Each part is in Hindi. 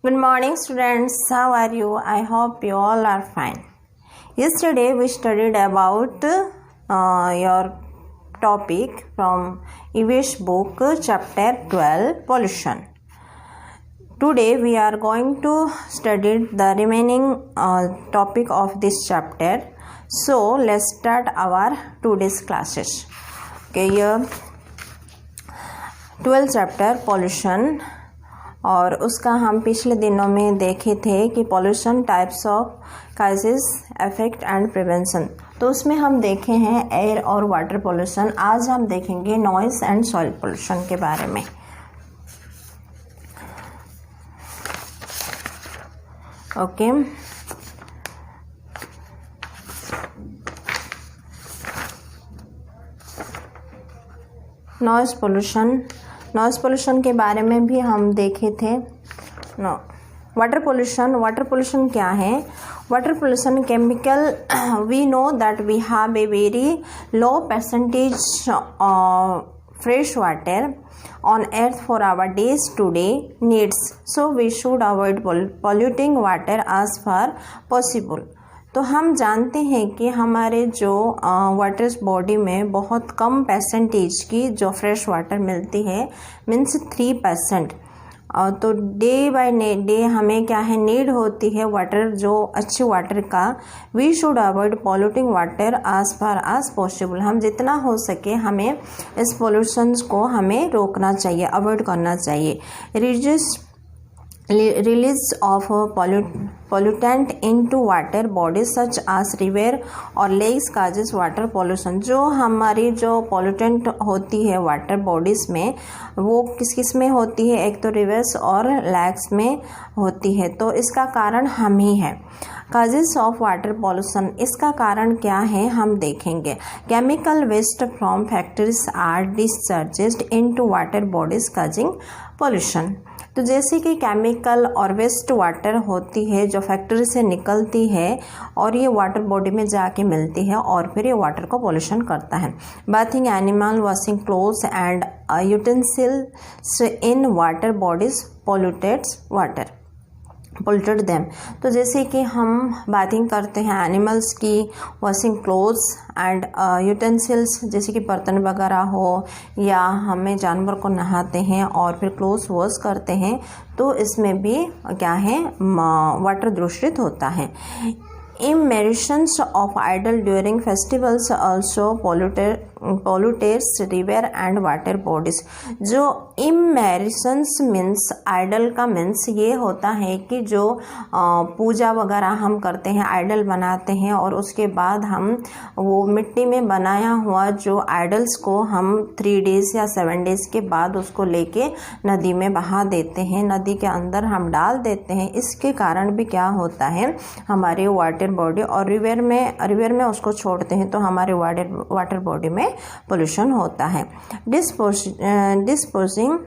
Good morning, students. How are you? I hope you all are fine. Yesterday we studied about your topic from English book, chapter 12, pollution. Today we are going to study the remaining topic of this chapter. So let's start our today's classes. Okay, here 12th chapter pollution. और उसका हम पिछले दिनों में देखे थे कि pollution types of causes effect and prevention. तो उसमें हम देखे हैं एयर और वाटर पॉल्यूशन। आज हम देखेंगे नॉइस एंड सॉइल पॉल्यूशन के बारे में। ओके, नॉइस पोल्यूशन के बारे में भी हम देखे थे। वाटर पोल्यूशन क्या है? Water pollution chemical, we know that we have a very low percentage fresh water on earth for our days today needs, so we should avoid polluting water as far possible. तो हम जानते हैं कि हमारे जो वाटर बॉडी में बहुत कम परसेंटेज की जो फ्रेश वाटर मिलती है, मीन्स 3%। तो डे बाय डे हमें क्या है, नीड होती है वाटर, जो अच्छी वाटर का। We should avoid polluting water as far as possible. हम जितना हो सके हमें इस पोल्यूशंस को हमें रोकना चाहिए, अवॉइड करना चाहिए। Release of pollutant into water bodies such as river और lakes causes water pollution। जो हमारी जो pollutant होती है वाटर बॉडीज में, वो किस किस में होती है? एक तो रिवर्स और लैक्स में होती है। तो इसका कारण हम ही है। काजेस ऑफ वाटर पॉल्यूशन, इसका कारण क्या है हम देखेंगे। Chemical waste from factories are discharged into water bodies causing pollution. तो जैसे कि केमिकल और वेस्ट वाटर होती है जो फैक्ट्री से निकलती है और ये वाटर बॉडी में जाके मिलती है और फिर ये वाटर को पॉल्यूशन करता है। Bathing animal, washing clothes and utensils in water bodies polluted them. तो जैसे कि हम बाथिंग करते हैं एनिमल्स की, वॉशिंग क्लोथ्स एंड यूटेंसिल्स, जैसे कि बर्तन वगैरह हो, या हमें जानवर को नहाते हैं और फिर क्लोथ्स वॉश करते हैं, तो इसमें भी क्या है, वाटर दूषित होता है। Immersions of idol during festivals also pollutes river and water bodies। जो immersions मीन्स आइडल का मीन्स ये होता है कि जो पूजा वगैरह हम करते हैं, आइडल बनाते हैं और उसके बाद हम वो मिट्टी में बनाया हुआ जो आइडल्स को हम 3 डेज़ या 7 डेज़ के बाद उसको लेके नदी में बहा देते हैं, नदी के अंदर हम डाल देते हैं। इसके कारण भी क्या होता है, हमारे वाटर बॉडी और रिवर में उसको छोड़ते हैं तो हमारे वाटर बॉडी में पोल्यूशन होता है। Disposing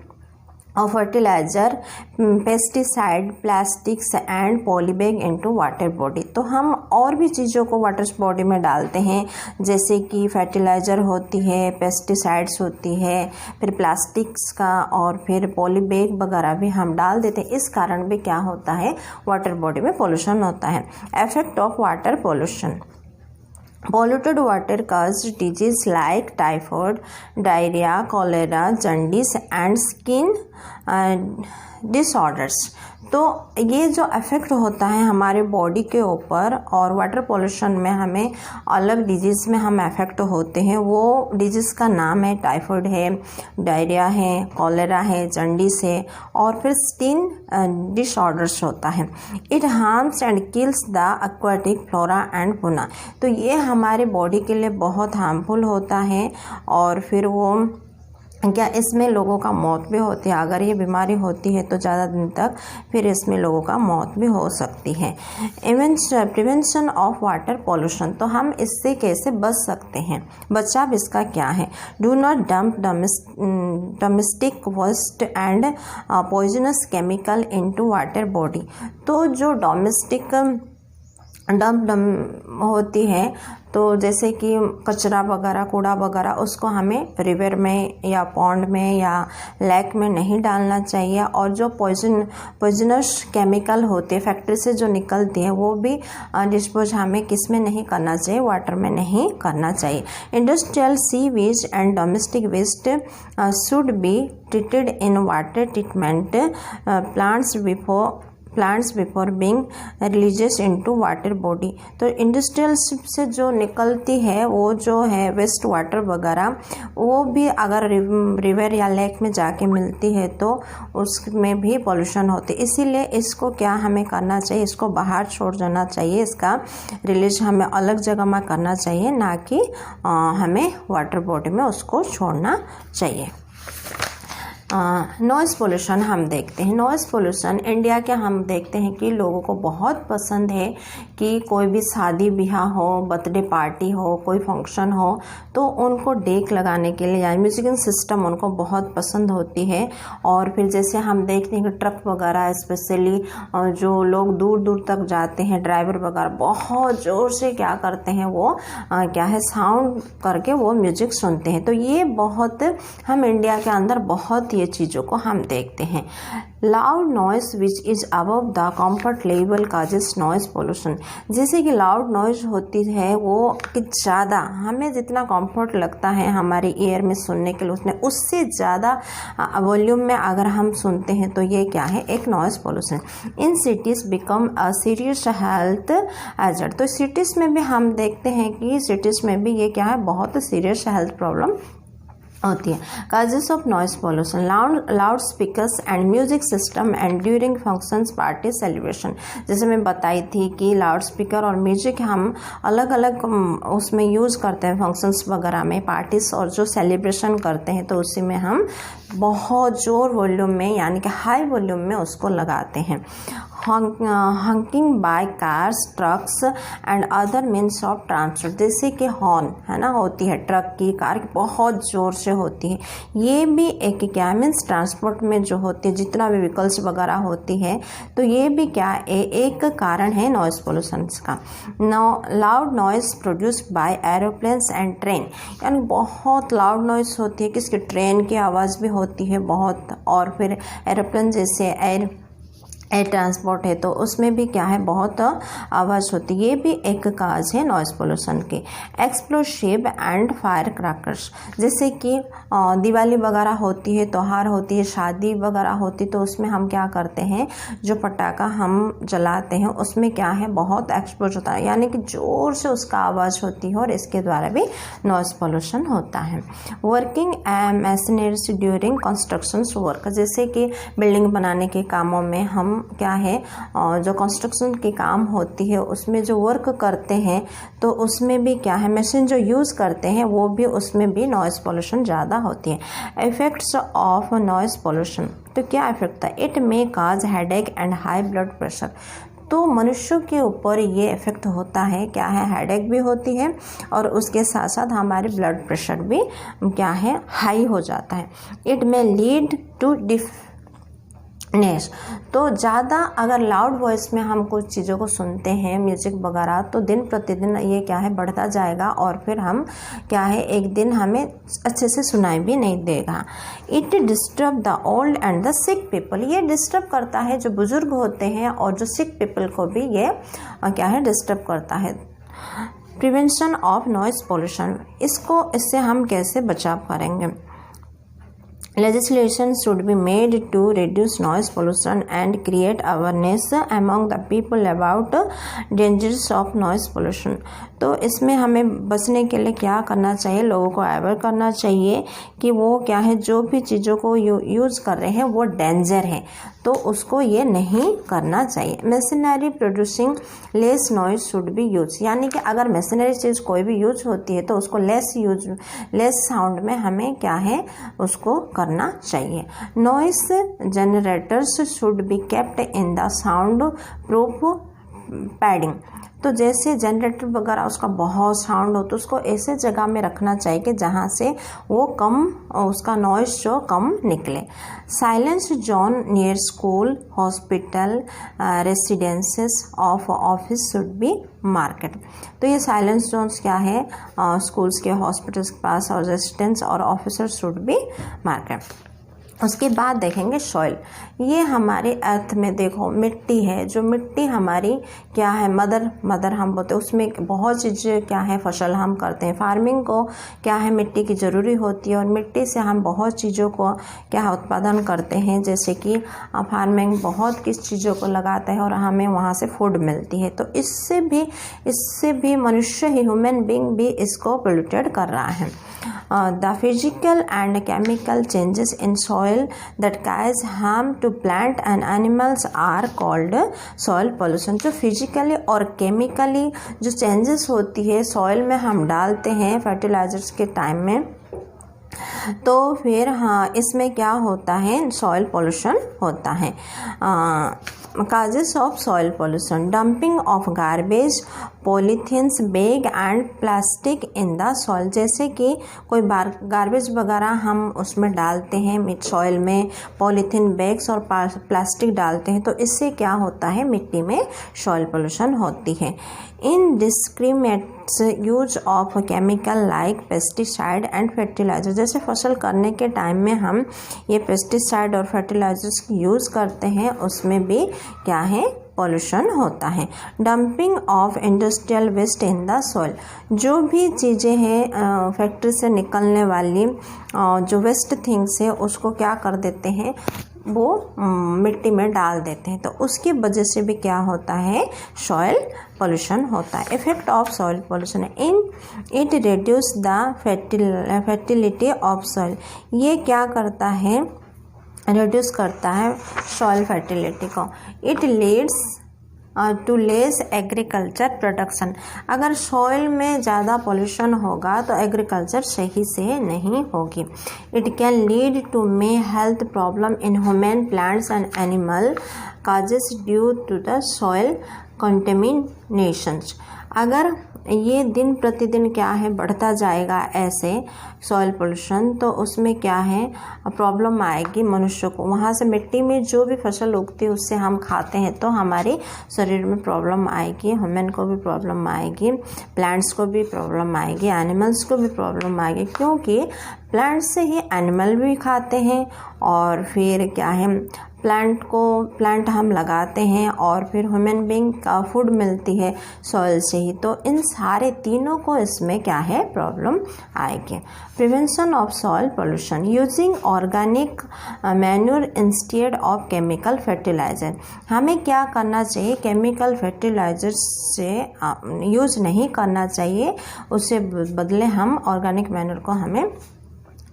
of fertiliser, pesticide, plastics and polybag into water body. तो हम और भी चीज़ों को वाटर बॉडी में डालते हैं, जैसे कि फर्टिलाइज़र होती है, पेस्टिसाइड्स होती है, फिर प्लास्टिक्स का और फिर पॉलीबैग वगैरह भी हम डाल देते हैं। इस कारण भी क्या होता है, वाटर बॉडी में पोल्यूशन होता है। Effect of water pollution, polluted water causes disease like typhoid, diarrhea, cholera, jaundice and skin disorders। तो ये जो इफ़ेक्ट होता है हमारे बॉडी के ऊपर, और वाटर पोल्यूशन में हमें अलग डिजीज़ में हम इफ़ेक्ट होते हैं। वो डिजीज़ का नाम है टाइफाइड है, डायरिया है, कॉलेरा है, जंडिस है और फिर स्किन डिसऑर्डर्स होता है। It harms and kills the aquatic flora and fauna. तो ये हमारे बॉडी के लिए बहुत हार्मफुल होता है और फिर वो क्या, इसमें लोगों का मौत भी होती है। अगर ये बीमारी होती है तो ज़्यादा दिन तक फिर इसमें लोगों का मौत भी हो सकती है। प्रिवेंशन ऑफ वाटर पॉल्यूशन, तो हम इससे कैसे बच सकते हैं, बचाव इसका क्या है? Do not dump domestic waste and poisonous chemical into water body. तो जो डोमेस्टिक डंप होती है तो जैसे कि कचरा वगैरह, कूड़ा वगैरह, उसको हमें रिवर में या पॉन्ड में या लेक में नहीं डालना चाहिए। और जो पॉइजनस केमिकल होते हैं फैक्ट्री से जो निकलती है वो भी डिस्पोज हमें किस में नहीं करना चाहिए, वाटर में नहीं करना चाहिए। Industrial sea waste and domestic waste should be treated in water treatment plants before being released into water body। तो इंडस्ट्रियल से जो निकलती है वो जो है वेस्ट वाटर वगैरह, वो भी अगर रिवर या लेक में जाके मिलती है तो उसमें भी पॉल्यूशन होती है। इसीलिए इसको क्या हमें करना चाहिए, इसको बाहर छोड़ देना चाहिए, इसका रिलीज हमें अलग जगह में करना चाहिए, ना कि हमें वाटर बॉडी में उसको छोड़ना चाहिए। नॉइज़ पोल्यूशन हम देखते हैं। नॉइज़ पोल्यूशन इंडिया के हम देखते हैं कि लोगों को बहुत पसंद है कि कोई भी शादी ब्याह हो, बर्थडे पार्टी हो, कोई फंक्शन हो, तो उनको डेक लगाने के लिए या म्यूजिकल सिस्टम उनको बहुत पसंद होती है। और फिर जैसे हम देखते हैं कि ट्रक वगैरह स्पेशली जो लोग दूर दूर तक जाते हैं, ड्राइवर वगैरह बहुत ज़ोर से क्या करते हैं, वो क्या है साउंड करके वो म्यूजिक सुनते हैं। तो ये बहुत हम इंडिया के अंदर बहुत ये चीज़ों को हम देखते हैं। Loud noise which is above the comfort level causes noise pollution. जैसे कि लाउड नॉइज होती है वो कि ज़्यादा हमें जितना कंफर्ट लगता है हमारे ईयर में सुनने के लिए, उससे ज़्यादा वॉल्यूम में अगर हम सुनते हैं तो ये क्या है, एक noise pollution. In cities become a serious health hazard. तो सिटीज़ में भी हम देखते हैं कि सिटीज़ में भी ये क्या है, बहुत सीरियस हेल्थ प्रॉब्लम होती है। Causes of noise pollution, loud speakers and music system and during functions, party, celebration. जैसे मैं बताई थी कि लाउड स्पीकर और म्यूजिक हम अलग अलग उसमें यूज़ करते हैं फंक्शंस वगैरह में, पार्टीज और जो सेलिब्रेशन करते हैं तो उसी में हम बहुत ज़ोर वॉल्यूम में यानी कि हाई वॉल्यूम में उसको लगाते हैं। Honking by cars, trucks and other means of transport. जैसे कि हॉर्न है ना होती है ट्रक की, कार की, बहुत ज़ोर से होती है। ये भी एक क्या मीन्स ट्रांसपोर्ट में जो होती है, जितना भी व्हीकल्स वगैरह होती है, तो ये भी क्या एक कारण है नॉइस पोल्यूशन का। Loud noise produced by aeroplanes and train, यानी बहुत लाउड नॉइस होती है, किसकी, ट्रेन की आवाज़ भी होती है बहुत, और फिर एरोप्लेन जैसे एयर ट्रांसपोर्ट है तो उसमें भी क्या है, बहुत आवाज़ होती है। ये भी एक काज है नॉइस पोल्यूशन के। एक्सप्लोसिव एंड फायर क्रैकर्स, जैसे कि दिवाली वगैरह होती है, त्यौहार होती है, शादी वगैरह होती, तो उसमें हम क्या करते हैं, जो पटाखा हम जलाते हैं उसमें क्या है, बहुत एक्सप्लोज होता है, यानी कि ज़ोर से उसका आवाज़ होती है, और इसके द्वारा भी नॉइस पोल्यूशन होता है। Working machineries during construction work, जैसे कि बिल्डिंग बनाने के कामों में हम क्या है, जो कंस्ट्रक्शन के काम होती है उसमें जो वर्क करते हैं तो उसमें भी क्या है, मशीन जो यूज़ करते हैं वो भी, उसमें भी नॉइस पोल्यूशन ज़्यादा होती है। इफेक्ट्स ऑफ नॉइस पोल्यूशन, तो क्या इफेक्ट है, it may cause headache and high blood pressure. तो मनुष्यों के ऊपर ये इफेक्ट होता है, क्या है, हेडेक भी होती है और उसके साथ साथ हमारे ब्लड प्रेशर भी क्या है, हाई हो जाता है। इट मे लीड टू नेस, तो ज़्यादा अगर लाउड वॉइस में हम कुछ चीज़ों को सुनते हैं म्यूज़िक वगैरह, तो दिन प्रतिदिन ये क्या है, बढ़ता जाएगा, और फिर हम क्या है, एक दिन हमें अच्छे से सुनाई भी नहीं देगा। It disturb the old and the sick people, ये डिस्टर्ब करता है जो बुज़ुर्ग होते हैं और जो सिक पीपल को भी ये क्या है, डिस्टर्ब करता है। प्रिवेंशन ऑफ नॉइस पोल्यूशन, इससे हम कैसे बचाव करेंगे। Legislation should be made to reduce noise pollution and create awareness among the people about dangers of noise pollution। तो इसमें हमें बचने के लिए क्या करना चाहिए, लोगों को अवेयर करना चाहिए कि वो क्या है, जो भी चीज़ों को यूज़ कर रहे हैं वो डेंजर है, तो उसको ये नहीं करना चाहिए। Machinery producing less noise should be use, यानी कि अगर मशीनरी चीज़ कोई भी यूज होती है तो उसको लेस साउंड में हमें क्या है, उसको करना चाहिए। Noise generators should be kept in the sound proof padding, तो जैसे जनरेटर वगैरह उसका बहुत साउंड हो तो उसको ऐसे जगह में रखना चाहिए कि जहाँ से वो कम, उसका नॉइस जो कम निकले। Silence zone near school, hospital, residences of office should be market. तो ये साइलेंस जोन्स क्या है, स्कूल्स के, हॉस्पिटल्स के पास और रेसिडेंस और ऑफिसर्स शुड बी मार्केट। उसके बाद देखेंगे सॉइल। ये हमारे अर्थ में देखो मिट्टी है, जो मिट्टी हमारी क्या है, मदर हम बोलते हैं, उसमें बहुत चीज़ें क्या है, फसल हम करते हैं। फार्मिंग को क्या है, मिट्टी की ज़रूरी होती है और मिट्टी से हम बहुत चीज़ों को क्या है उत्पादन करते हैं। जैसे कि फार्मिंग बहुत किस चीज़ों को लगाता है और हमें वहाँ से फूड मिलती है। तो इससे भी मनुष्य ही, ह्यूमन बीइंग भी इसको पोल्यूटेड कर रहा है। The physical and chemical changes in soil that cause harm to plant and animals are called soil pollution। जो फिजिकली और केमिकली जो चेंजेस होती है सॉइल में हम डालते हैं फर्टिलाइजर्स के टाइम में, तो फिर हाँ इसमें क्या होता है, सॉइल पोल्यूशन होता है। Causes of soil pollution, dumping of garbage, polythenes, bag and plastic in the soil. जैसे कि कोई गार्बेज वगैरह हम उसमें डालते हैं मिट सॉइल में, पॉलीथीन बैग्स और प्लास्टिक डालते हैं, तो इससे क्या होता है, मिट्टी में सॉइल पोल्यूशन होती है। Indiscriminates use of chemical like pesticide and fertilizer. जैसे फसल करने के टाइम में हम ये पेस्टिसाइड और फर्टिलाइजर्स यूज़ करते हैं, उसमें भी क्या है, पॉल्यूशन होता है। Dumping of industrial waste in the soil. जो भी चीज़ें हैं फैक्ट्री से निकलने वाली जो वेस्ट थिंग्स है उसको क्या कर देते हैं, वो मिट्टी में डाल देते हैं, तो उसकी वजह से भी क्या होता है, सॉइल पोल्यूशन होता है। Effect of soil pollution, in it reduce the fertility of soil. ये क्या करता है, रिड्यूस करता है सॉइल फर्टिलिटी को। It leads to less agriculture production. अगर सॉइल में ज़्यादा पोल्यूशन होगा तो एग्रीकल्चर सही से नहीं होगी। It can lead to may health problem in human, plants and animal causes due to the soil contaminations. अगर ये दिन प्रतिदिन क्या है बढ़ता जाएगा ऐसे सॉइल पोल्यूशन, तो उसमें क्या है प्रॉब्लम आएगी मनुष्य को। वहाँ से मिट्टी में जो भी फसल उगती है उससे हम खाते हैं तो हमारे शरीर में प्रॉब्लम आएगी, ह्यूमन को भी प्रॉब्लम आएगी, प्लांट्स को भी प्रॉब्लम आएगी, एनिमल्स को भी प्रॉब्लम आएगी, क्योंकि प्लांट्स से ही एनिमल भी खाते हैं और फिर क्या है प्लांट हम लगाते हैं और फिर ह्यूमन बीइंग का फूड मिलती है सॉइल से ही। तो इन सारे तीनों को इसमें क्या है प्रॉब्लम आएगी। Prevention of soil pollution, using organic manure instead of chemical fertiliser. हमें क्या करना चाहिए, केमिकल फर्टिलाइजर से यूज़ नहीं करना चाहिए, उससे बदले हम ऑर्गेनिक मैन्योर को हमें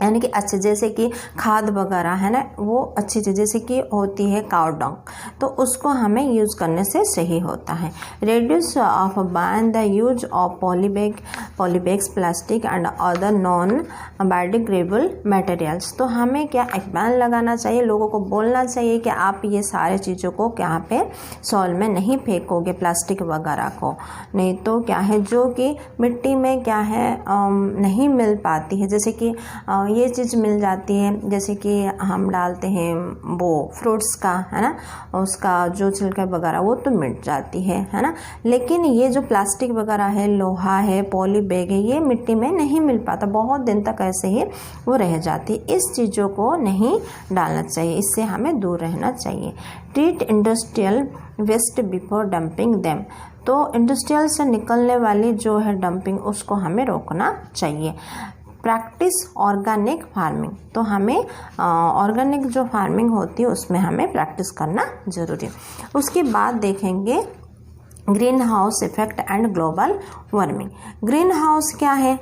यानी कि अच्छे, जैसे कि खाद वगैरह है ना, वो अच्छी चीज़ जैसे कि होती है काउ डंग, तो उसको हमें यूज़ करने से सही होता है। Reduce of ban the use of polybags, plastic and other non biodegradable materials. तो हमें क्या एक बैन लगाना चाहिए, लोगों को बोलना चाहिए कि आप ये सारे चीज़ों को यहाँ पे सॉइल में नहीं फेंकोगे, प्लास्टिक वगैरह को, नहीं तो क्या है जो कि मिट्टी में क्या है नहीं मिल पाती है। जैसे कि ये चीज़ मिल जाती है, जैसे कि हम डालते हैं वो फ्रूट्स का है ना, उसका जो छिलका वगैरह वो तो मिट जाती है ना, लेकिन ये जो प्लास्टिक वगैरह है, लोहा है, पॉली बैग है, ये मिट्टी में नहीं मिल पाता, बहुत दिन तक ऐसे ही वो रह जाती है। इस चीज़ों को नहीं डालना चाहिए, इससे हमें दूर रहना चाहिए। Treat industrial waste before dumping them. तो इंडस्ट्रियल से निकलने वाली जो है डंपिंग, उसको हमें रोकना चाहिए। प्रैक्टिस ऑर्गेनिक फार्मिंग, तो हमें ऑर्गेनिक जो फार्मिंग होती है उसमें हमें प्रैक्टिस करना ज़रूरी है। उसके बाद देखेंगे green house effect and global warming. Green house क्या है,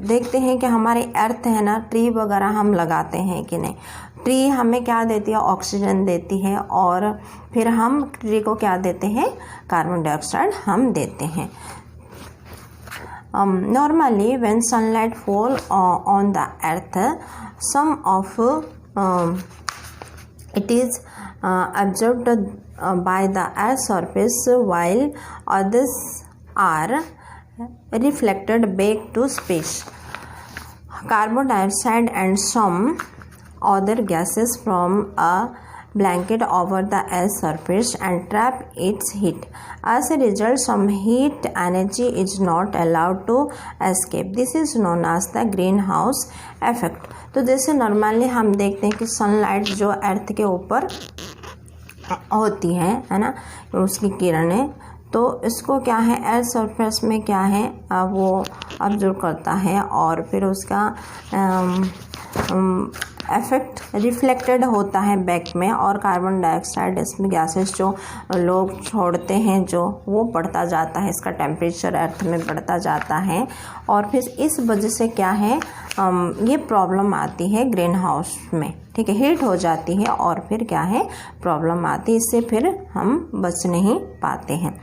देखते हैं कि हमारे अर्थ है ना, ट्री वगैरह हम लगाते हैं कि नहीं, ट्री हमें क्या देती है, ऑक्सीजन देती है, और फिर हम ट्री को क्या देते हैं, कार्बन डाइऑक्साइड हम देते हैं। Normally when sunlight fall on the earth, some of it is absorbed by the earth's surface while others are reflected back to space. Carbon dioxide and some other gases from a blanket over the earth's surface and trap its heat. As a result, some heat energy is not allowed to escape. This is known as the greenhouse effect. तो जैसे नॉर्मली हम देखते हैं कि सनलाइट जो अर्थ के ऊपर होती है ना, उसकी किरणें, तो इसको क्या है अर्थ सरफेस में क्या है वो ऑब्जर्व करता है और फिर उसका इफेक्ट रिफ्लेक्टेड होता है बैक में, और कार्बन डाइऑक्साइड इसमें गैसेस जो लोग छोड़ते हैं जो वो बढ़ता जाता है, इसका टेम्परेचर अर्थ में बढ़ता जाता है और फिर इस वजह से क्या है ये प्रॉब्लम आती है ग्रीन हाउस में, ठीक है, हीट हो जाती है और फिर क्या है प्रॉब्लम आती है, इससे फिर हम बच नहीं पाते हैं।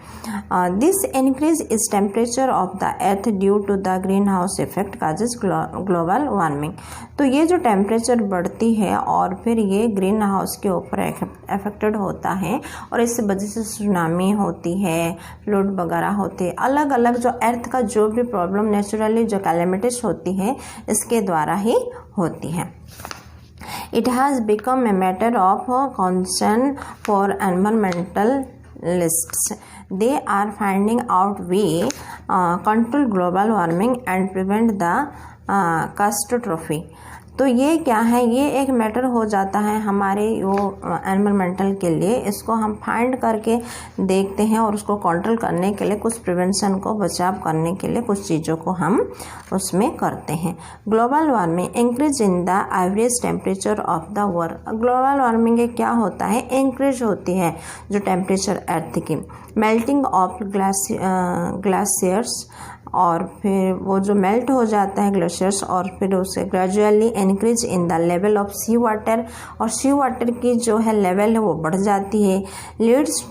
This increase is temperature of the earth due to the greenhouse effect causes global warming. तो ये जो टेम्परेचर बढ़ती है और फिर ये ग्रीन हाउस के ऊपर अफेक्टेड होता है और इस वजह से सुनामी होती है, फ्लड वगैरह होते हैं, अलग अलग जो अर्थ का जो भी प्रॉब्लम नेचुरली जो कैलेमिटीज होती है इसके द्वारा ही होती है। It has become a matter of concern for environmentalists. They are finding out ways control global warming and prevent the catastrophe. तो ये क्या है, ये एक मैटर हो जाता है हमारे वो एनवायरमेंटल के लिए, इसको हम फाइंड करके देखते हैं और उसको कंट्रोल करने के लिए कुछ प्रिवेंशन को बचाव करने के लिए कुछ चीज़ों को हम उसमें करते हैं। Global warming increase in the average temperature of the world. Global warming क्या होता है, इंक्रीज होती है जो टेम्परेचर अर्थ की, मेल्टिंग ऑफ ग्लेशियर्स, और फिर वो जो मेल्ट हो जाता है ग्लेशियर्स और फिर उसे gradually increase in the level of sea water, और सी वाटर की जो है लेवल है वो बढ़ जाती है, leads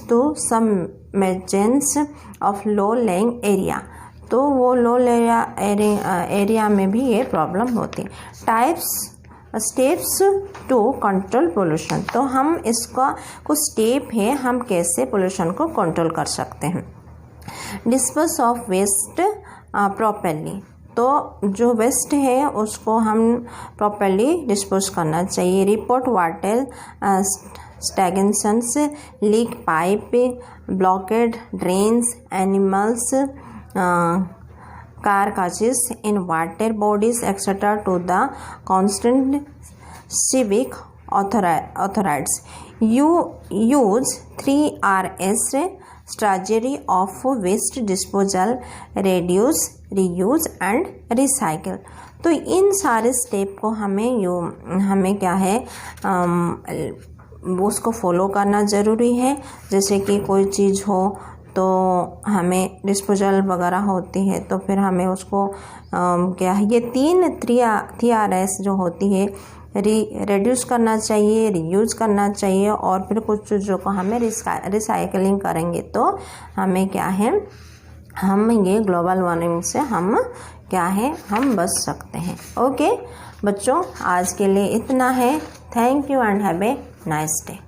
to submergence of low lying area. तो वो लो एरिया में भी ये प्रॉब्लम होती है। स्टेप्स टू कंट्रोल पोल्यूशन, तो हम इसका कुछ स्टेप है हम कैसे पोल्यूशन को कंट्रोल कर सकते हैं। डिस्पोज ऑफ वेस्ट प्रॉपरली, तो जो वेस्ट है उसको हम प्रॉपरली डिस्पोज करना चाहिए। Report water stagnations, leak pipe, blockade drains, animals carcasses in water bodies etc. to the constant civic authorities. You use 3Rs strategy of waste disposal, reduce, reuse and recycle. तो इन सारे स्टेप को हमें क्या है उसको फॉलो करना ज़रूरी है। जैसे कि कोई चीज़ हो तो हमें डिस्पोजल वगैरह होती है तो फिर हमें उसको क्या है ये 3Rs जो होती है रिड्यूस करना चाहिए, रीयूज करना चाहिए और फिर कुछ चीज़ों को हमें रिसाइकलिंग करेंगे तो हमें क्या है हम ये ग्लोबल वार्मिंग से हम बच सकते हैं। ओके बच्चों, आज के लिए इतना है। Thank you and have a nice day.